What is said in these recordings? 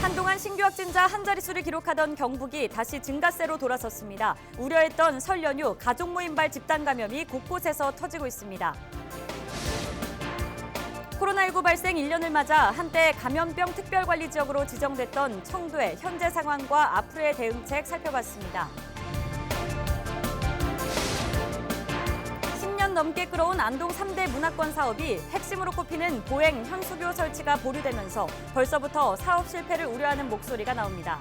한동안 신규 확진자 한 자릿수를 기록하던 경북이 다시 증가세로 돌아섰습니다. 우려했던 설 연휴 가족 모임발 집단 감염이 곳곳에서 터지고 있습니다. 코로나19 발생 1년을 맞아 한때 감염병 특별관리지역으로 지정됐던 청도의 현재 상황과 앞으로의 대응책 살펴봤습니다. 10년 넘게 끌어온 안동 3대 문화권 사업이 핵심으로 꼽히는 보행 현수교 설치가 보류되면서 벌써부터 사업 실패를 우려하는 목소리가 나옵니다.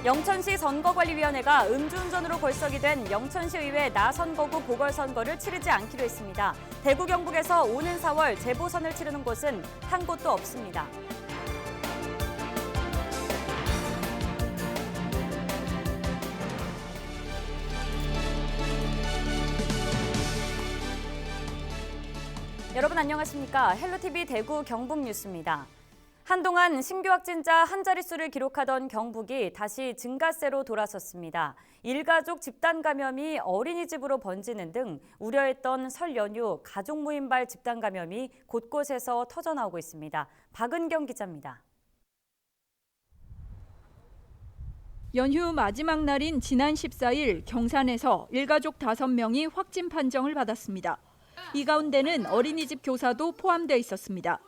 영천시 선거관리위원회가 음주운전으로 벌석이 된 영천시의회 나선거구 보궐선거를 치르지 않기로 했습니다. 대구 경북에서 오는 4월 재보선을 치르는 곳은 한 곳도 없습니다. 여러분 안녕하십니까? 헬로티비 대구 경북 뉴스입니다. 한동안 신규 확진자 한 자릿수를 기록하던 경북이 다시 증가세로 돌아섰습니다. 일가족 집단 감염이 어린이집으로 번지는 등 우려했던 설 연휴 가족 모임발 집단 감염이 곳곳에서 터져나오고 있습니다. 박은경 기자입니다. 연휴 마지막 날인 지난 14일 경산에서 일가족 5명이 확진 판정을 받았습니다. 이 가운데는 어린이집 교사도 포함돼 있었습니다.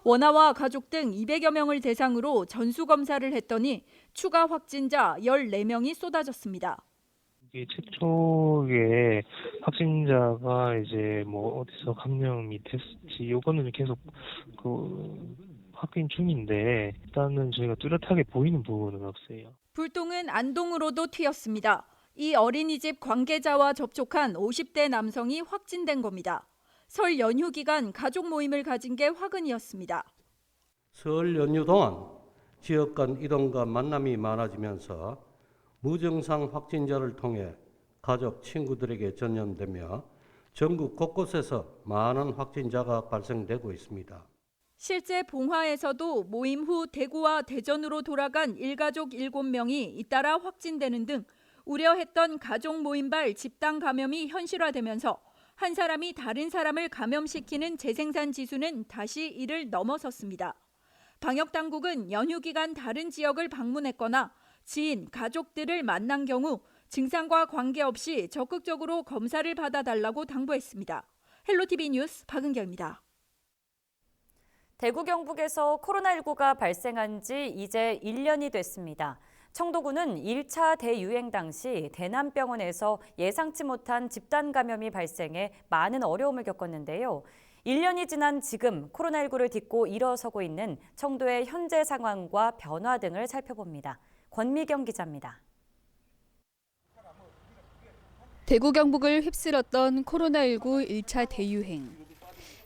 원아와 가족 등 200여 명을 대상으로 전수검사를 했더니 추가 확진자 14명이 쏟아졌습니다. 이게 최초의 확진자가 이제 어디서 감염이 됐을지 이거는 계속 확인 중인데 일단은 저희가 뚜렷하게 보이는 부분은 없어요. 불똥은 안동으로도 튀었습니다. 이 어린이집 관계자와 접촉한 50대 남성이 확진된 겁니다. 설 연휴 기간 가족 모임을 가진 게 화근이었습니다. 설 연휴 동안 지역 간 이동과 만남이 많아지면서 무증상 확진자를 통해 가족, 친구들에게 전염되며 전국 곳곳에서 많은 확진자가 발생되고 있습니다. 실제 봉화에서도 모임 후 대구와 대전으로 돌아간 일가족 7명이 잇따라 확진되는 등 우려했던 가족 모임발 집단 감염이 현실화되면서 한 사람이 다른 사람을 감염시키는 재생산 지수는 다시 이를 넘어섰습니다. 방역당국은 연휴 기간 다른 지역을 방문했거나 지인, 가족들을 만난 경우 증상과 관계없이 적극적으로 검사를 받아달라고 당부했습니다. 헬로티비 뉴스 박은경입니다. 대구 경북에서 코로나19가 발생한 지 이제 1년이 됐습니다. 청도군은 1차 대유행 당시 대남병원에서 예상치 못한 집단 감염이 발생해 많은 어려움을 겪었는데요. 1년이 지난 지금 코로나19를 딛고 일어서고 있는 청도의 현재 상황과 변화 등을 살펴봅니다. 권미경 기자입니다. 대구 경북을 휩쓸었던 코로나19 1차 대유행.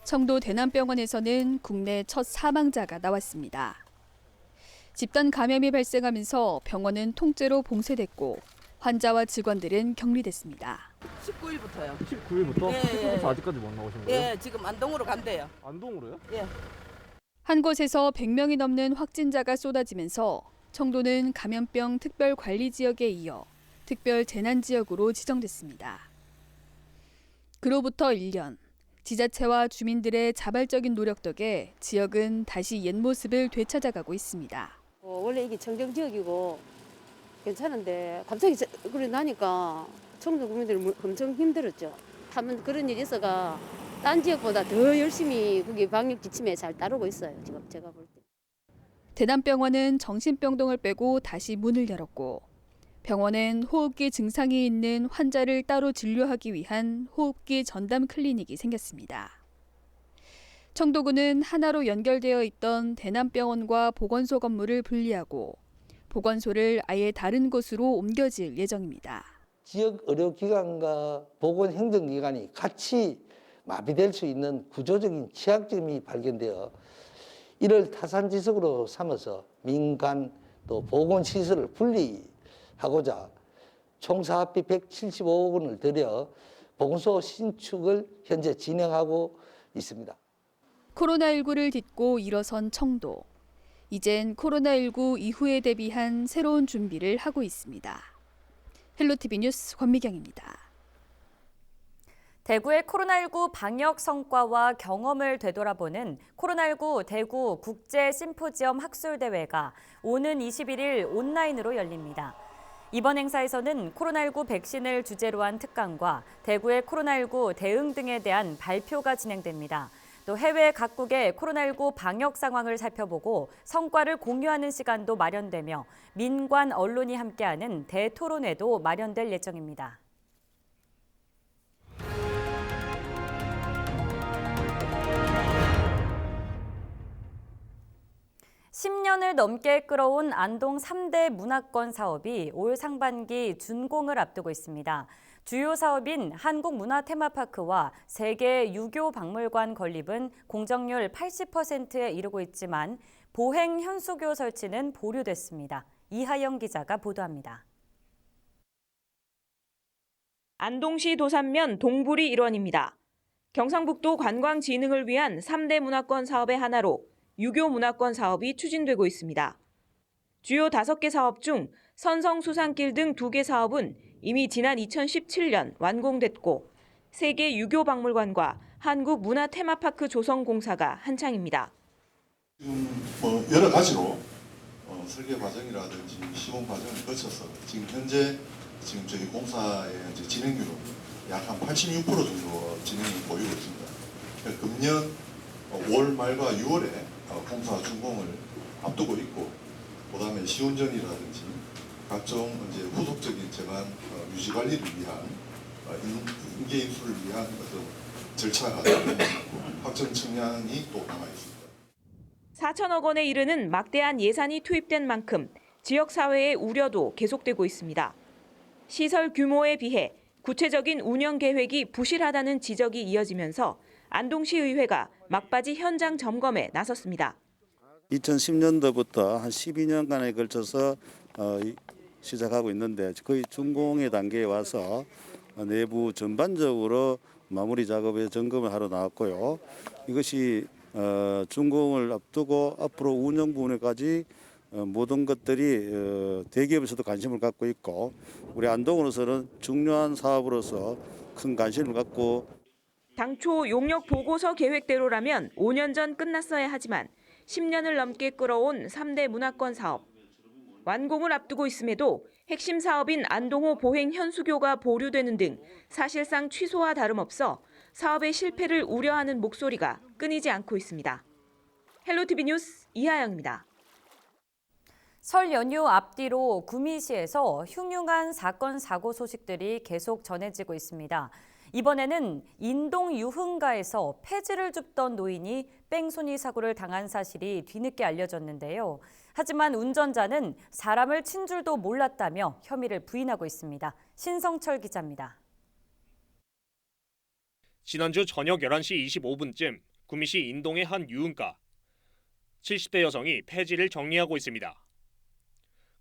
청도 대남병원에서는 국내 첫 사망자가 나왔습니다. 집단 감염이 발생하면서 병원은 통째로 봉쇄됐고 환자와 직원들은 격리됐습니다. 19일부터요. 19일부터? 예, 19일부터 예. 아직까지 못 나오신 거예요? 예, 지금 안동으로 간대요. 안동으로요? 예. 한 곳에서 100명이 넘는 확진자가 쏟아지면서 청도는 감염병 특별관리지역에 이어 특별 재난지역으로 지정됐습니다. 그로부터 1년, 지자체와 주민들의 자발적인 노력 덕에 지역은 다시 옛 모습을 되찾아가고 있습니다. 원래 이게 청정지역이고 괜찮은데 갑자기 그래 나니까 청도 국민들이 엄청 힘들었죠. 한번 그런 일이 있어가 딴 지역보다 더 열심히 거기 방역 지침에 잘 따르고 있어요. 지금 제가 볼 때. 대남병원은 정신병동을 빼고 다시 문을 열었고 병원엔 호흡기 증상이 있는 환자를 따로 진료하기 위한 호흡기 전담 클리닉이 생겼습니다. 청도군은 하나로 연결되어 있던 대남병원과 보건소 건물을 분리하고 보건소를 아예 다른 곳으로 옮겨질 예정입니다. 지역 의료기관과 보건행정기관이 같이 마비될 수 있는 구조적인 취약점이 발견되어 이를 타산지석으로 삼아서 민간 또 보건시설을 분리하고자 총 사업비 175억 원을 들여 보건소 신축을 현재 진행하고 있습니다. 코로나19를 딛고 일어선 청도. 이젠 코로나19 이후에 대비한 새로운 준비를 하고 있습니다. 헬로티비 뉴스 권미경입니다. 대구의 코로나19 방역 성과와 경험을 되돌아보는 코로나19 대구 국제 심포지엄 학술대회가 오는 21일 온라인으로 열립니다. 이번 행사에서는 코로나19 백신을 주제로 한 특강과 대구의 코로나19 대응 등에 대한 발표가 진행됩니다. 또 해외 각국의 코로나19 방역 상황을 살펴보고 성과를 공유하는 시간도 마련되며 민관, 언론이 함께하는 대토론회도 마련될 예정입니다. 10년을 넘게 끌어온 안동 3대 문화권 사업이 올 상반기 준공을 앞두고 있습니다. 주요 사업인 한국문화테마파크와 세계 유교 박물관 건립은 공정률 80%에 이르고 있지만 보행 현수교 설치는 보류됐습니다. 이하영 기자가 보도합니다. 안동시 도산면 동부리 일원입니다. 경상북도 관광 진흥을 위한 3대 문화권 사업의 하나로 유교 문화권 사업이 추진되고 있습니다. 주요 5개 사업 중 선성수산길 등 2개 사업은 이미 지난 2017년 완공됐고 세계 유교 박물관과 한국문화테마파크 조성공사가 한창입니다. 지금 여러 가지로 설계 과정이라든지 시공 과정을 거쳐서 지금 현재 저희 공사의 진행률은 약 한 86% 정도 진행이 보이고 있습니다. 그러니까 금년 5월 말과 6월에 공사 준공을 앞두고 있고, 그다음에 시운전이라든지 각종 이제 후속적인 재반 유지 관리를 위한 인계 인수를 위한 어떤 절차가 확정 측량이 또 남아 있습니다. 4천억 원에 이르는 막대한 예산이 투입된 만큼 지역 사회의 우려도 계속되고 있습니다. 시설 규모에 비해 구체적인 운영 계획이 부실하다는 지적이 이어지면서 안동시의회가 막바지 현장 점검에 나섰습니다. 2010년도부터 한 12년간에 걸쳐서 시작하고 있는데 거의 준공의 단계에 와서 내부 전반적으로 마무리 작업에 점검을 하러 나왔고요. 이것이 준공을 앞두고 앞으로 운영 부분에까지 모든 것들이 대기업에서도 관심을 갖고 있고 우리 안동으로서는 중요한 사업으로서 큰 관심을 갖고 당초 용역 보고서 계획대로라면 5년 전 끝났어야 하지만 10년을 넘게 끌어온 3대 문화권 사업. 완공을 앞두고 있음에도 핵심 사업인 안동호 보행 현수교가 보류되는 등 사실상 취소와 다름없어 사업의 실패를 우려하는 목소리가 끊이지 않고 있습니다. 헬로티비 뉴스 이하영입니다. 설 연휴 앞뒤로 구미시에서 흉흉한 사건 사고 소식들이 계속 전해지고 있습니다. 이번에는 인동 유흥가에서 폐지를 줍던 노인이 뺑소니 사고를 당한 사실이 뒤늦게 알려졌는데요. 하지만 운전자는 사람을 친 줄도 몰랐다며 혐의를 부인하고 있습니다. 신성철 기자입니다. 지난주 저녁 11시 25분쯤 구미시 인동의 한 유흥가. 70대 여성이 폐지를 정리하고 있습니다.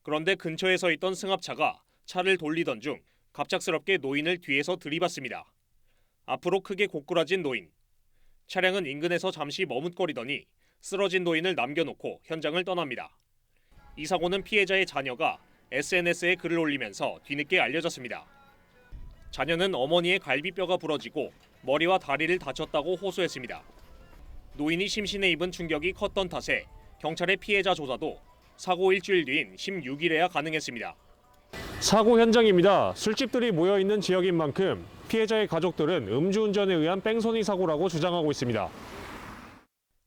그런데 근처에 서 있던 승합차가 차를 돌리던 중 갑작스럽게 노인을 뒤에서 들이받습니다. 앞으로 크게 고꾸라진 노인. 차량은 인근에서 잠시 머뭇거리더니 쓰러진 노인을 남겨놓고 현장을 떠납니다. 이 사고는 피해자의 자녀가 SNS에 글을 올리면서 뒤늦게 알려졌습니다. 자녀는 어머니의 갈비뼈가 부러지고 머리와 다리를 다쳤다고 호소했습니다. 노인이 심신에 입은 충격이 컸던 탓에 경찰의 피해자 조사도 사고 일주일 뒤인 16일에야 가능했습니다. 사고 현장입니다. 술집들이 모여있는 지역인 만큼 피해자의 가족들은 음주운전에 의한 뺑소니 사고라고 주장하고 있습니다.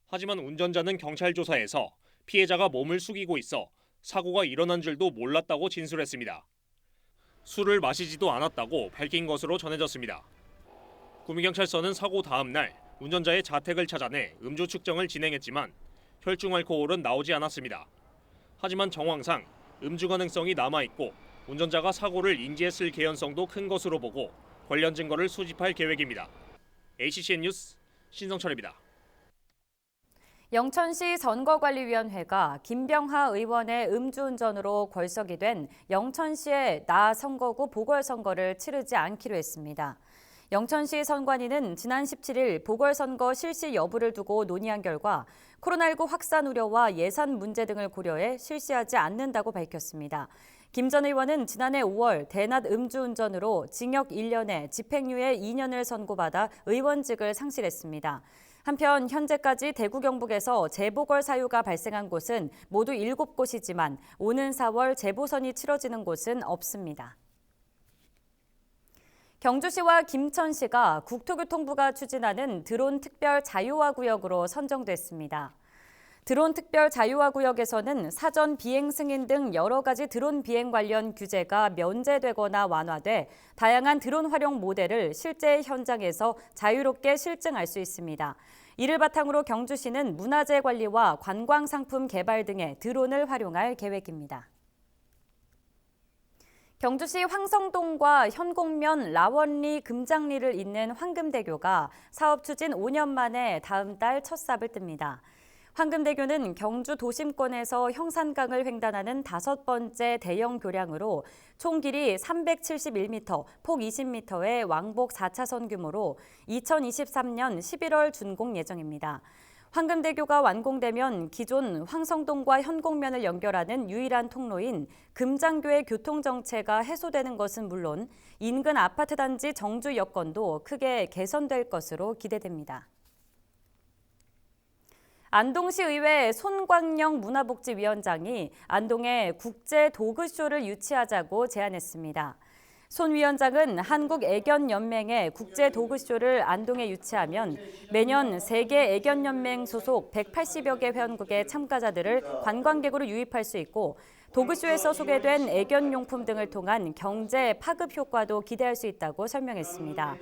하지만 운전자는 경찰 조사에서 피해자가 몸을 숙이고 있어 사고가 일어난 줄도 몰랐다고 진술했습니다. 술을 마시지도 않았다고 밝힌 것으로 전해졌습니다. 구미경찰서는 사고 다음 날 운전자의 자택을 찾아내 음주 측정을 진행했지만 혈중 알코올은 나오지 않았습니다. 하지만 정황상 음주 가능성이 남아있고 운전자가 사고를 인지했을 개연성도 큰 것으로 보고 관련 증거를 수집할 계획입니다. ACCN 뉴스 신성철입니다. 영천시 선거관리위원회가 김병하 의원의 음주운전으로 걸석이 된 영천시의 나 선거구 보궐선거를 치르지 않기로 했습니다. 영천시 선관위는 지난 17일 보궐선거 실시 여부를 두고 논의한 결과 코로나19 확산 우려와 예산 문제 등을 고려해 실시하지 않는다고 밝혔습니다. 김 전 의원은 지난해 5월 대낮 음주운전으로 징역 1년에 집행유예 2년을 선고받아 의원직을 상실했습니다. 한편 현재까지 대구 경북에서 재보궐 사유가 발생한 곳은 모두 7곳이지만 오는 4월 재보선이 치러지는 곳은 없습니다. 경주시와 김천시가 국토교통부가 추진하는 드론 특별 자유화 구역으로 선정됐습니다. 드론 특별 자유화 구역에서는 사전 비행 승인 등 여러 가지 드론 비행 관련 규제가 면제되거나 완화돼 다양한 드론 활용 모델을 실제 현장에서 자유롭게 실증할 수 있습니다. 이를 바탕으로 경주시는 문화재 관리와 관광 상품 개발 등의 드론을 활용할 계획입니다. 경주시 황성동과 현곡면 라원리 금장리를 잇는 황금대교가 사업 추진 5년 만에 다음 달 첫 삽을 뜹니다. 황금대교는 경주 도심권에서 형산강을 횡단하는 5번째 대형 교량으로 총 길이 371m, 폭 20m의 왕복 4차선 규모로 2023년 11월 준공 예정입니다. 황금대교가 완공되면 기존 황성동과 현곡면을 연결하는 유일한 통로인 금장교의 교통정체가 해소되는 것은 물론 인근 아파트 단지 정주 여건도 크게 개선될 것으로 기대됩니다. 안동시 의회 손광영 문화복지위원장이 안동에 국제 도그쇼를 유치하자고 제안했습니다. 손 위원장은 한국애견연맹의 국제 도그쇼를 안동에 유치하면 매년 세계 애견연맹 소속 180여 개 회원국의 참가자들을 관광객으로 유입할 수 있고 도그쇼에서 소개된 애견용품 등을 통한 경제 파급 효과도 기대할 수 있다고 설명했습니다.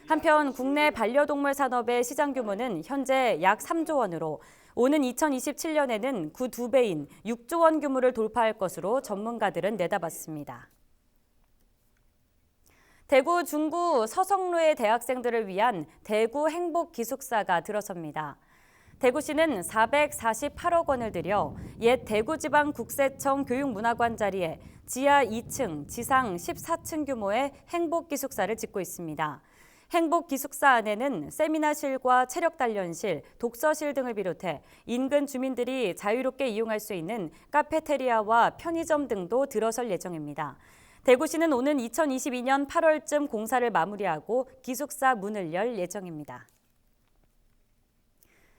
한편 국내 반려동물 산업의 시장 규모는 현재 약 3조 원으로 오는 2027년에는 그 2배인 6조 원 규모를 돌파할 것으로 전문가들은 내다봤습니다. 대구 중구 서성로의 대학생들을 위한 대구 행복기숙사가 들어섭니다. 대구시는 448억 원을 들여 옛 대구지방국세청 교육문화관 자리에 지하 2층, 지상 14층 규모의 행복기숙사를 짓고 있습니다. 행복기숙사 안에는 세미나실과 체력단련실, 독서실 등을 비롯해 인근 주민들이 자유롭게 이용할 수 있는 카페테리아와 편의점 등도 들어설 예정입니다. 대구시는 오는 2022년 8월쯤 공사를 마무리하고 기숙사 문을 열 예정입니다.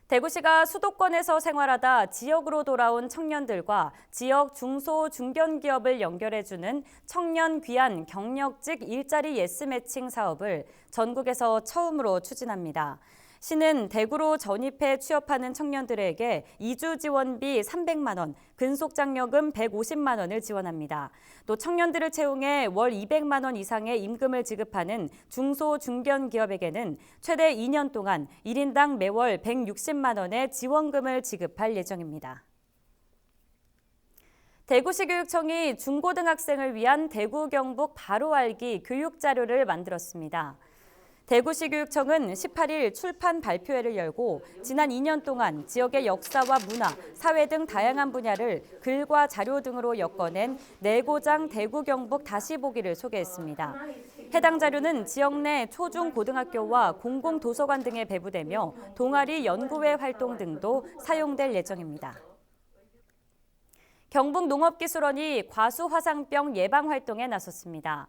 대구시가 수도권에서 생활하다 지역으로 돌아온 청년들과 지역 중소 중견기업을 연결해주는 청년 귀한 경력직 일자리 예스 매칭 사업을 전국에서 처음으로 추진합니다. 시는 대구로 전입해 취업하는 청년들에게 이주 지원비 300만 원, 근속장려금 150만 원을 지원합니다. 또 청년들을 채용해 월 200만 원 이상의 임금을 지급하는 중소 중견 기업에게는 최대 2년 동안 1인당 매월 160만 원의 지원금을 지급할 예정입니다. 대구시 교육청이 중고등학생을 위한 대구 경북 바로 알기 교육 자료를 만들었습니다. 대구시 교육청은 18일 출판 발표회를 열고 지난 2년 동안 지역의 역사와 문화, 사회 등 다양한 분야를 글과 자료 등으로 엮어낸 내고장 대구 경북 다시 보기를 소개했습니다. 해당 자료는 지역 내 초중 고등학교와 공공도서관 등에 배부되며 동아리 연구회 활동 등도 사용될 예정입니다. 경북농업기술원이 과수화상병 예방 활동에 나섰습니다.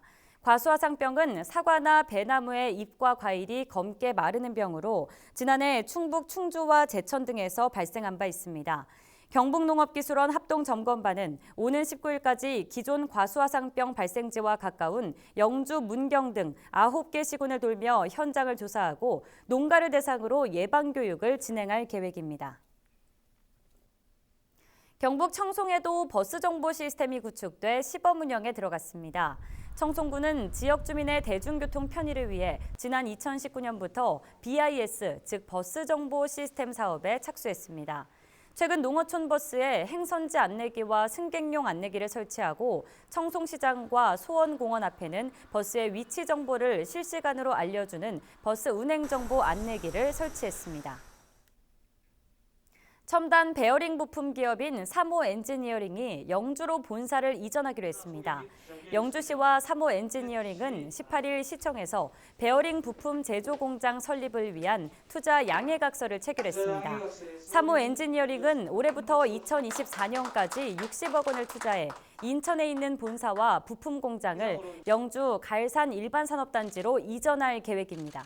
과수화상병은 사과나 배나무의 잎과 과일이 검게 마르는 병으로 지난해 충북 충주와 제천 등에서 발생한 바 있습니다. 경북농업기술원 합동점검반은 오는 19일까지 기존 과수화상병 발생지와 가까운 영주, 문경 등 9개 시군을 돌며 현장을 조사하고 농가를 대상으로 예방교육을 진행할 계획입니다. 경북 청송에도 버스 정보 시스템이 구축돼 시범 운영에 들어갔습니다. 청송군은 지역 주민의 대중교통 편의를 위해 지난 2019년부터 BIS, 즉 버스 정보 시스템 사업에 착수했습니다. 최근 농어촌 버스에 행선지 안내기와 승객용 안내기를 설치하고 청송시장과 소원공원 앞에는 버스의 위치 정보를 실시간으로 알려주는 버스 운행 정보 안내기를 설치했습니다. 첨단 베어링 부품 기업인 사모 엔지니어링이 영주로 본사를 이전하기로 했습니다. 영주시와 사모 엔지니어링은 18일 시청에서 베어링 부품 제조 공장 설립을 위한 투자 양해각서를 체결했습니다. 사모 엔지니어링은 올해부터 2024년까지 60억 원을 투자해 인천에 있는 본사와 부품 공장을 영주 갈산 일반산업단지로 이전할 계획입니다.